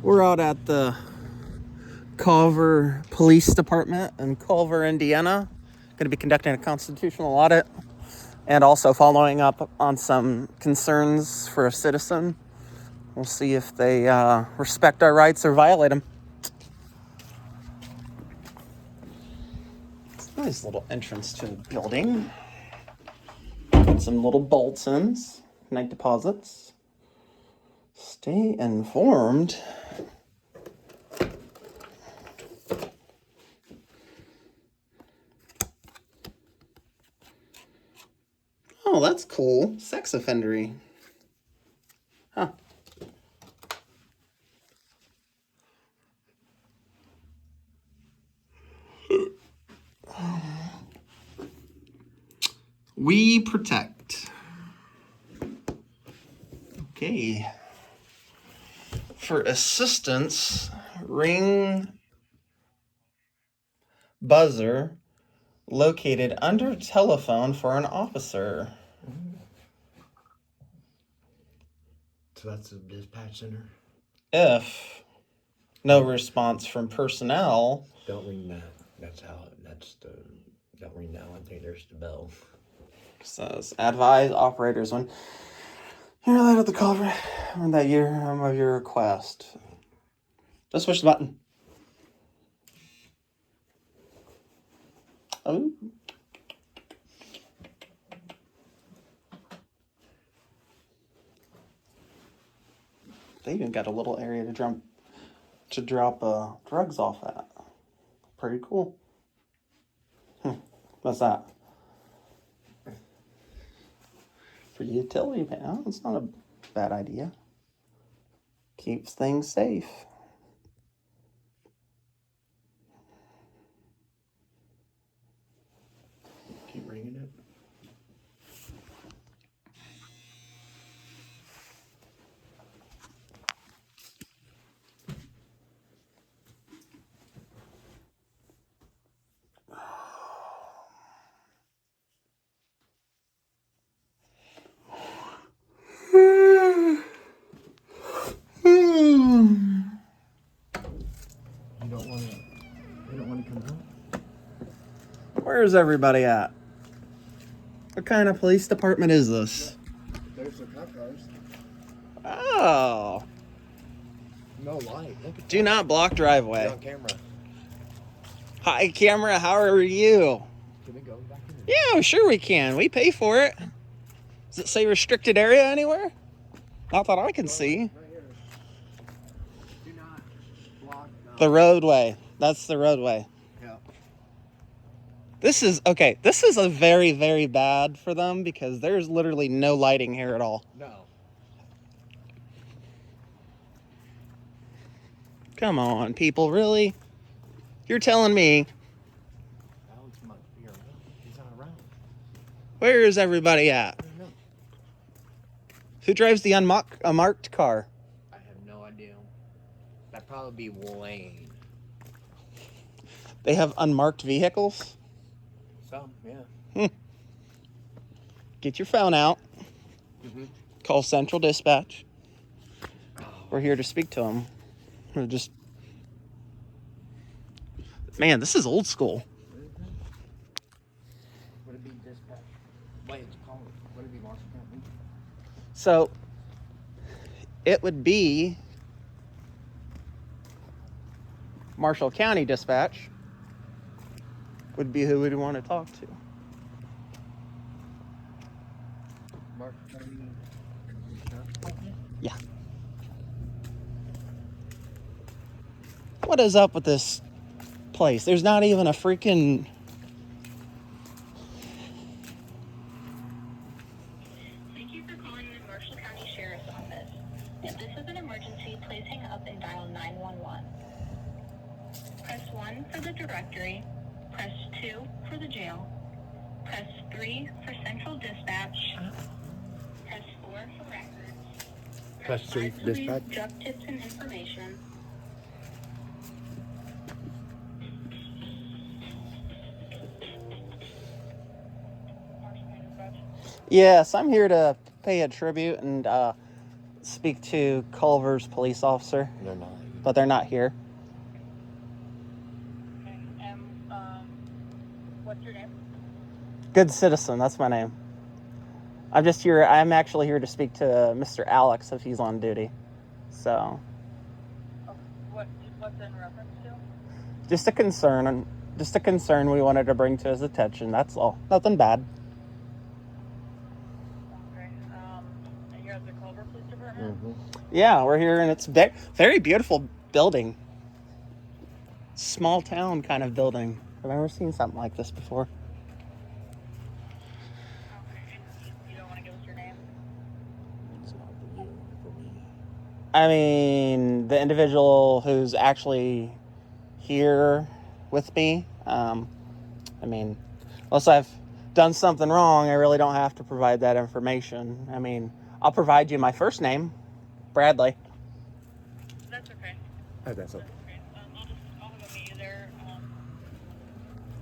We're out at the Culver Police Department in Culver, Indiana. Going to be conducting a constitutional audit and also following up on some concerns for a citizen. We'll see if they respect our rights or violate them. It's a nice little entrance to the building. Got some little bulletins, night deposits. Stay informed. Oh, that's cool. Sex offendery. Huh. We protect. Okay. For assistance, ring buzzer located under telephone for an officer. So that's the dispatch center? If no response from personnel. Don't ring that. Don't ring that one. I think there's the bell. Says advise operators when you're allowed at the culvert on that year of your request. Just push the button. Oh. They even got a little area to drop drugs off at. Pretty cool. What's that? For utility panel, it's not a bad idea. Keeps things safe. Keep ringing it. You don't want to come home? Where's everybody at? What kind of police department is this? There's the cop cars. Oh. No light. Look at Do not block driveway. You're on camera. Hi, camera. How are you? Can we go back in there? Yeah, sure we can. We pay for it. Does it say restricted area anywhere? Not that I can see. Right here. Do not block The roadway. That's the roadway. Yeah. This is a very, very bad for them because there's literally no lighting here at all. No. Come on, people, really? You're telling me. Alex might be around. He's not around. Where is everybody at? I don't know. Who drives the unmarked car? I have no idea. That'd probably be Wayne. They have unmarked vehicles? Some, yeah. Get your phone out. Mm-hmm. Call Central Dispatch. Oh. We're here to speak to them. We're just... Man, this is old school. Mm-hmm. Would it be dispatch? Wait, it's called. Would it be Marshall County? So, it would be Marshall County Dispatch would be who we'd want to talk to. Marshall County Sheriff's Department? Yeah. What is up with this place? There's not even a freaking... Thank you for calling the Marshall County Sheriff's Office. If this is an emergency, please hang up and dial 911. Press 1 for the directory. Press 2 for the jail. Press 3 for Central Dispatch. Press 4 for records. Press 3 for dispatch. Drug tips and information. Yes, I'm here to pay a tribute and speak to Culver's police officer. They're not but they're not here. Okay. What's your name? Good Citizen, that's my name. I'm actually here to speak to Mr. Alex if he's on duty. So. Oh, what's in reference to? Just a concern we wanted to bring to his attention. That's all. Nothing bad. Okay. And you're at the Culver Police Department? Mm-hmm. Yeah, we're here, and it's very beautiful building. Small town kind of building. I've never seen something like this before. Okay. And you don't want to give us your name? It's not for you, for me. I mean, the individual who's actually here with me, I mean, unless I've done something wrong, I really don't have to provide that information. I mean, I'll provide you my first name, Bradley. That's okay. Oh, that's okay. I'll have him meet you there.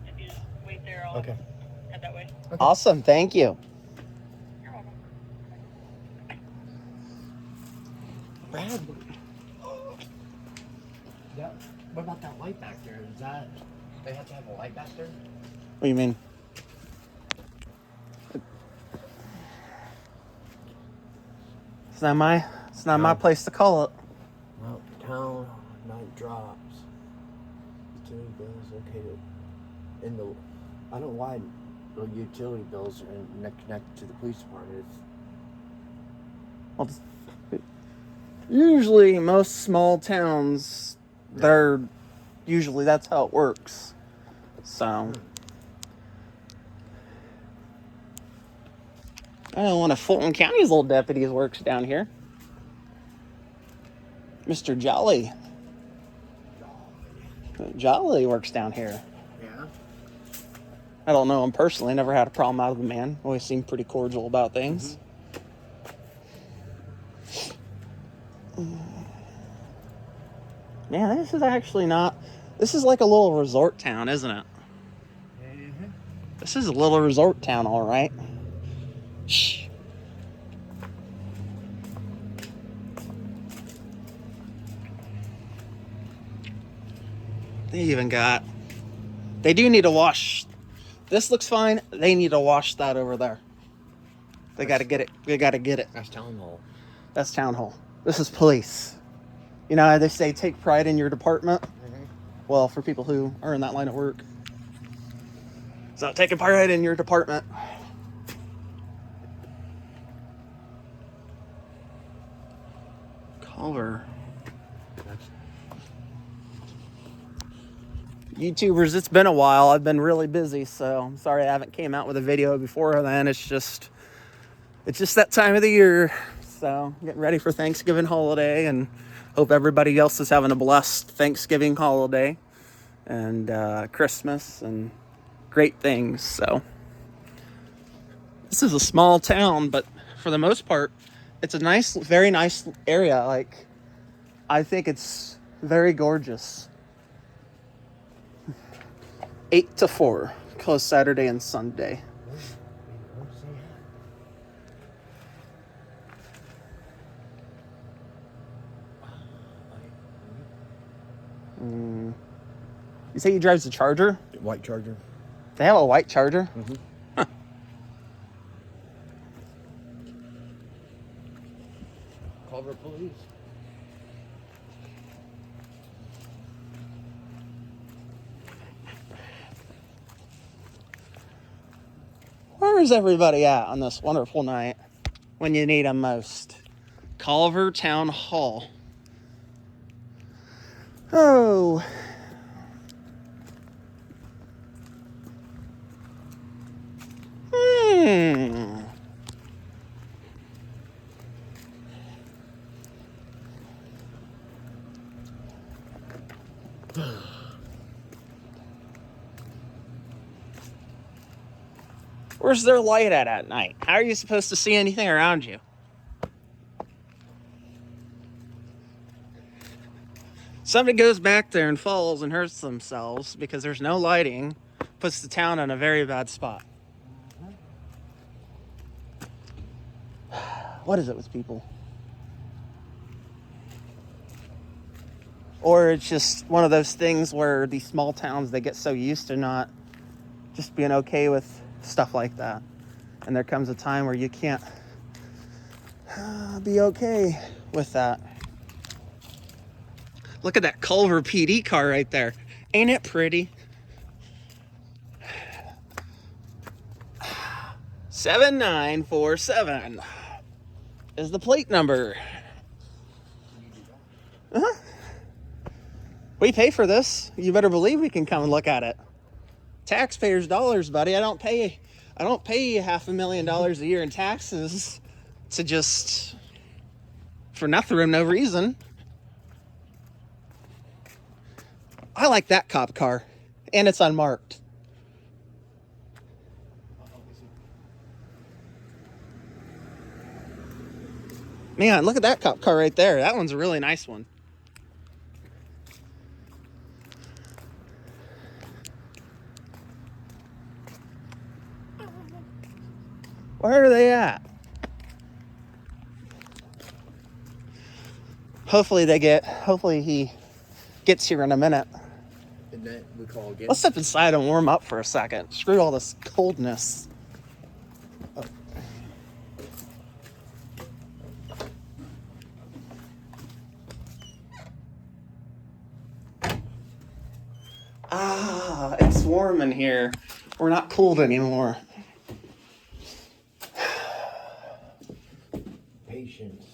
If you just wait there, I'll Okay. head that way. Okay. Awesome, thank you. You're welcome. Brad. Yeah. What about that light back there? Is that they have to have a light back there? What do you mean? It's not my place to call it. No, town night drops. Utility bills located in the. I don't know why the utility bills are connected to the police department. Well, usually most small towns, that's how it works. So I don't know, one of Fulton County's little deputies works down here. Mr. Jolly. Jolly works down here. Yeah. I don't know him personally. Never had a problem out of the man. Always seemed pretty cordial about things. Man, this is actually not. This is like a little resort town, isn't it? Mm-hmm. This is a little resort town, all right. Shh. They do need to wash. This looks fine. They need to wash that over there. They got to get it. They got to get it. That's town hall. That's town hall. This is police. You know how they say take pride in your department? Mm-hmm. Well, for people who are in that line of work. So taking pride in your department. Culver. YouTubers, it's been a while. I've been really busy, so I'm sorry I haven't came out with a video before then. It's just that time of the year. So getting ready for Thanksgiving holiday, and hope everybody else is having a blessed Thanksgiving holiday and Christmas and great things. So this is a small town, but for the most part, it's a nice, very nice area. Like, I think it's very gorgeous. 8 to 4, closed Saturday and Sunday. You say he drives a Charger? White Charger. They have a white Charger? Mm-hmm. Huh. Culver Police. Where is everybody at on this wonderful night when you need them most? Culver Town Hall. Oh. Where's their light at night? How are you supposed to see anything around you? Somebody goes back there and falls and hurts themselves because there's no lighting, puts the town in a very bad spot. What is it with people? or it's just one of those things where these small towns, they get so used to not just being okay with stuff like that. And there comes a time where you can't be okay with that. Look at that Culver PD car right there. Ain't it pretty? 7947 is the plate number. Uh-huh. We pay for this. You better believe we can come and look at it. Taxpayers' dollars, buddy. I don't pay $500,000 a year in taxes to just for nothing or no reason. I like that cop car, and it's unmarked. Man, look at that cop car right there. That one's a really nice one. Where are they at? Hopefully he gets here in a minute. And then we call again. Let's step inside and warm up for a second. Screw all this coldness. Oh. It's warm in here. We're not cold anymore. Patience.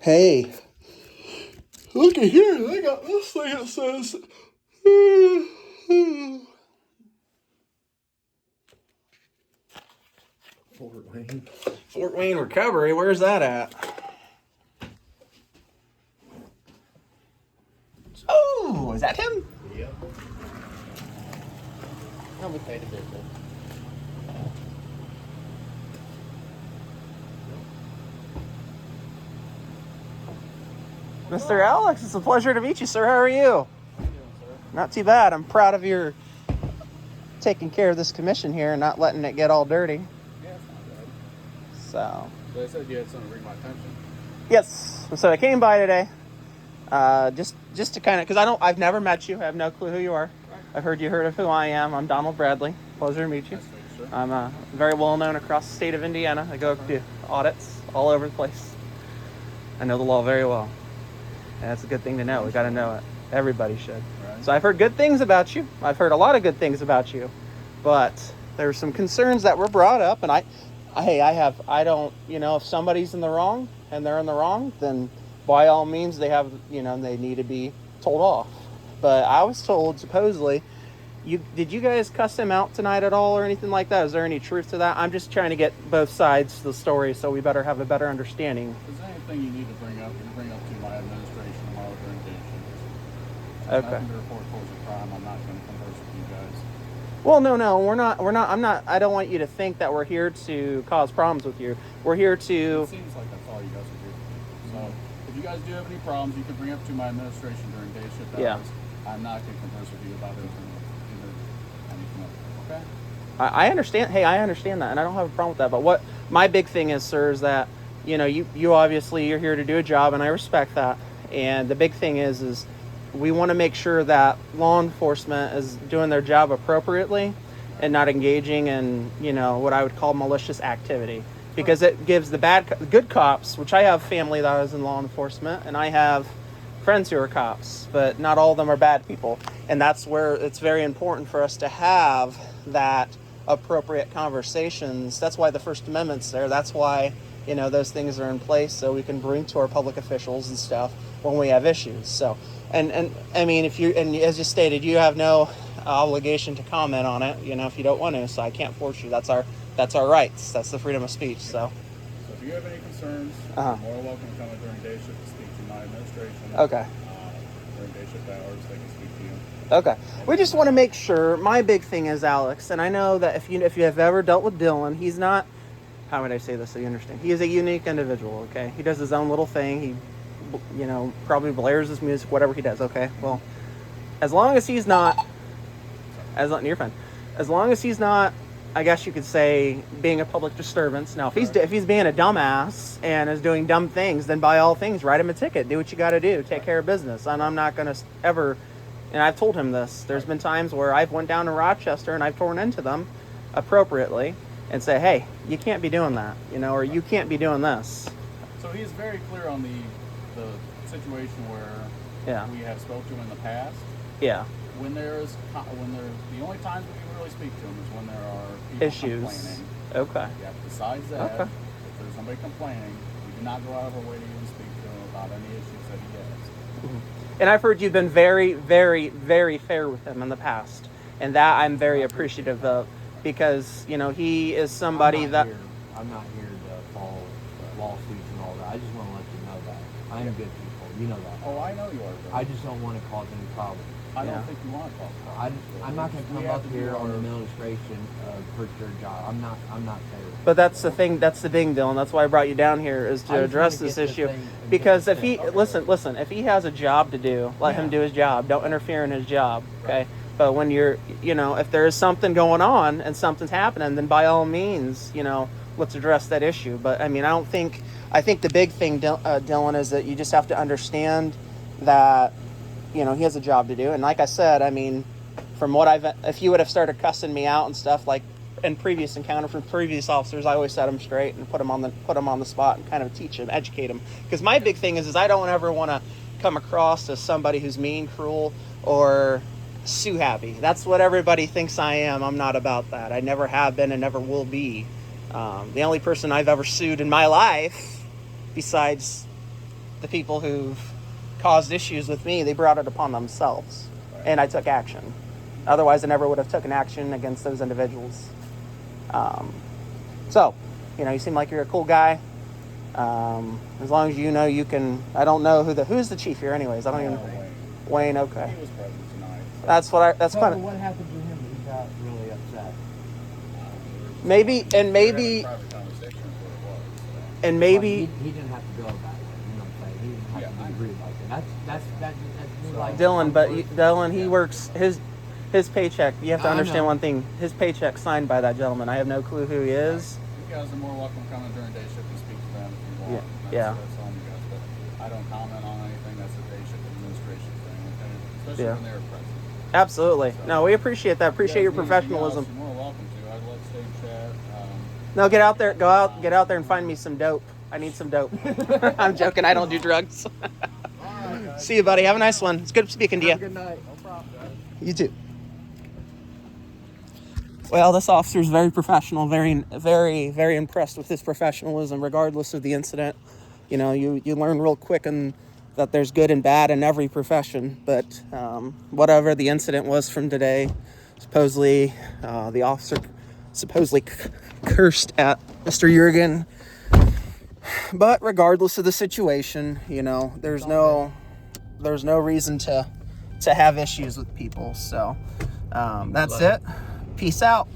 Hey, look at here. They got this thing that says Fort Wayne. Fort Wayne Recovery. Where's that at? Oh, is that him? Yep. How we paid a bit though. Mr. Alex, it's a pleasure to meet you, sir. How are you? How you doing, sir? Not too bad. I'm proud of your taking care of this commission here and not letting it get all dirty. Yeah, it's not bad. So, So I said you had something to bring my attention. yes. So I came by today, just to kind of, because I've never met you. I have no clue who you are. Right. I've heard of who I am. I'm Donald Bradley. Pleasure to meet you. Nice to meet you, sir. I'm very well known across the state of Indiana. I go do audits all over the place. I know the law very well. And that's a good thing to know. We got to know it. Everybody should. Right. So I've heard good things about you. I've heard a lot of good things about you. But there were some concerns that were brought up. And if somebody's in the wrong and they're in the wrong, then by all means they need to be told off. But I was told supposedly, did you guys cuss him out tonight at all or anything like that? Is there any truth to that? I'm just trying to get both sides of the story, so we better have a better understanding. If there's anything you need to bring up, you can bring up to my administration tomorrow during day shift. Okay. I can report towards a crime. I'm not going to converse with you guys. Well, no, we're not. I don't want you to think that we're here to cause problems with you. We're here to. It seems like that's all you guys are here for. So if you guys do have any problems, you can bring up to my administration during day shift hours. Yeah. I'm not going to converse with you about anything else. Okay? I understand. Hey, I understand that, and I don't have a problem with that. But what my big thing is, sir, is that you obviously you're here to do a job, and I respect that. And the big thing is we want to make sure that law enforcement is doing their job appropriately and not engaging in what I would call malicious activity, because it gives the good cops, which I have family that is in law enforcement, and I have friends who are cops, but not all of them are bad people. And that's where it's very important for us to have that appropriate conversations. That's why the First Amendment's there. That's why those things are in place, so we can bring to our public officials and stuff when we have issues. So and I mean, as you stated, you have no obligation to comment on it, if you don't want to, so I can't force you. That's our rights. That's the freedom of speech. So if you have any concerns, Uh-huh. you're more welcome to come in during day shift to speak to my administration. Okay. During day shift hours, they can speak to you. Okay. We just want to make sure. My big thing is Alex, and I know that if you have ever dealt with Dylan, he's not. How would I say this so you understand? He is a unique individual. Okay. He does his own little thing. He, probably blares his music, whatever he does. Okay. Well, as long as he's not, you're fine. As long as he's not I guess you could say, being a public disturbance. Now, if he's being a dumbass and is doing dumb things, then by all things, write him a ticket. Do what you got to do. Take care of business. And I'm not going to ever. And I've told him this. There's been times where I've went down to Rochester and I've torn into them appropriately and say, hey, you can't be doing that, or you can't be doing this. So he's very clear on the situation where we have spoke to him in the past. Yeah. When there's the only times that we really speak to him is when there are people issues. Complaining. Okay. Yeah. Besides that, if there's somebody complaining, we do not go out of our way to even speak to him about any issues that he has. Mm-hmm. And I've heard you've been very, very, very fair with him in the past, and that I'm very appreciative of, because he is somebody I'm not here to follow lawsuits and all that. I just want to let you know that I am good people. You know that. Oh, I know you are. I just don't want to cause any problems. I don't think you want to cause problems. I'm not going to come up here on administration hurt your job. I'm not fair. But that's the thing. That's the ding, Dylan. That's why I brought you down here, is to address this issue. Because if he listen, if he has a job to do, let him do his job. Don't interfere in his job. Okay. But when you're, if there is something going on and something's happening, then by all means, let's address that issue. But I think the big thing, Dylan, is that you just have to understand that, he has a job to do. And like I said, from what if you would have started cussing me out and stuff, like in previous encounter from previous officers, I always set them straight and put them on the spot and kind of teach them, educate them. Because my big thing is I don't ever want to come across as somebody who's mean, cruel, or sue happy. That's what everybody thinks I am. I'm not about that. I never have been and never will be. The only person I've ever sued in my life, besides the people who've caused issues with me, they brought it upon themselves, and I took action. Otherwise, I never would have taken action against those individuals. So, you seem like you're a cool guy. As long as you can. I don't know who's the chief here, anyways. I don't even know. Wayne. Okay. He was present tonight. That's what I. That's So kind of. what happened to him? He got really upset. Maybe. Private conversation is what it was. And maybe. He didn't have to go about it. You know what I'm saying? He didn't have to be rude like that. That's like Dylan, but Dylan, he works his paycheck. You have to understand one thing. His paycheck signed by that gentleman. I have no clue who he is. You guys are more welcome to come in during day shift and speak to them if you want. Yeah. That's on you guys. But I don't comment on anything. That's a day shift administration thing, especially when they're present. Absolutely. So, no, we appreciate that. Appreciate your professionalism. You're more welcome to. I'd love to stay and chat. No, get out there and find me some dope. I need some dope. I'm joking. I don't do drugs. See you, buddy. Have a nice one. It's good speaking to you. Have a good night. No problem, guys. You too. Well, this officer is very professional, very, very, very impressed with his professionalism, regardless of the incident. You learn real quick that there's good and bad in every profession. But whatever the incident was from today, supposedly the officer cursed at Mr. Jurgen. But regardless of the situation, there's no reason to have issues with people. So that's it. Peace out.